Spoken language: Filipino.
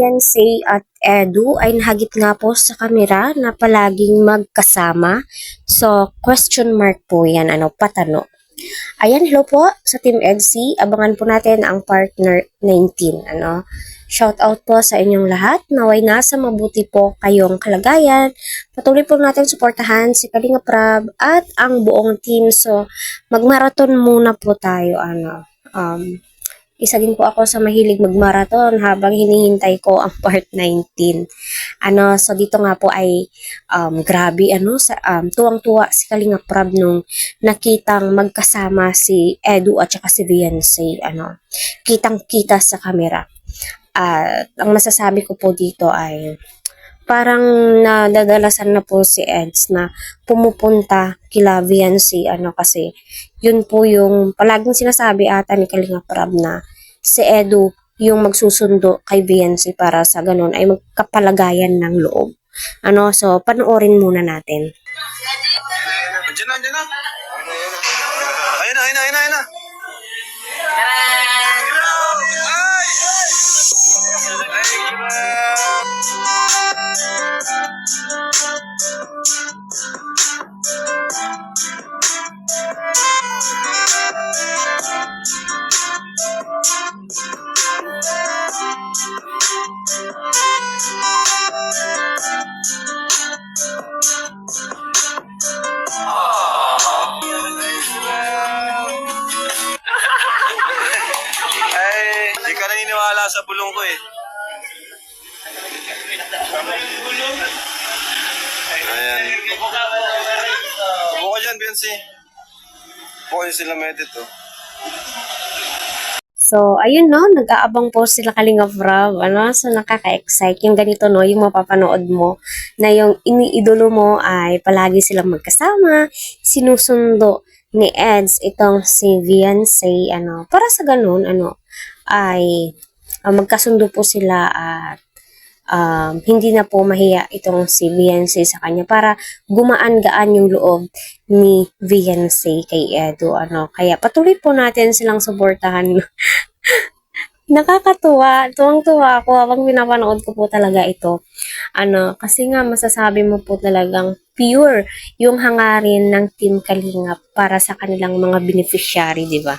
Viancy at Edu ay nahagit nga po sa kamera na palaging magkasama. So, question mark po yan, patano. Ayan, hello po sa Team EDC. Abangan po natin ang partner 19, Shout out po sa inyong lahat. Naway nasa mabuti po kayong kalagayan. Patuloy po natin suportahan si Kalinga Prab at ang buong team. So, magmarathon muna po tayo, isa din po ako sa mahilig magmarathon habang hinihintay ko ang part 19. So dito nga po ay grabe tuwang-tuwa si Kalinga Prab nung nakitang magkasama si Edu at saka si Viancy, kitang-kita sa kamera. At ang masasabi ko po dito ay parang nadadalasan na po si Eds na pumupunta kila Viancy, kasi yun po yung palaging sinasabi ata ni Kalinga Prab na si Edu yung magsusundo kay Viancy para sa ganun ay magkapalagayan ng loob. So panoorin muna natin. Diyan na. Ayun na. Ay, hindi ka naniniwala sa bulong ko eh. Ayan. Buka dyan, Viancy. Buka dyan sila medit, oh. So, ayun nag-aabang po sila Kalinga Prab, so nakaka-excite. Yung ganito yung mapapanood mo, na yung iniidolo mo ay palagi silang magkasama, sinusundo ni Eds itong si Viancy, para sa ganun, ay magkasundo po sila at hindi na po mahiya itong si Viancy sa kanya para gumaan-gaan yung loob ni Viancy kay Edu, Kaya patuloy po natin silang suportahan. Nakakatuwa, tuwang-tuwa ako habang pinapanood ko po talaga ito. Kasi nga masasabi mo po talagang pure yung hangarin ng Team Kalinga para sa kanilang mga beneficiary, di ba?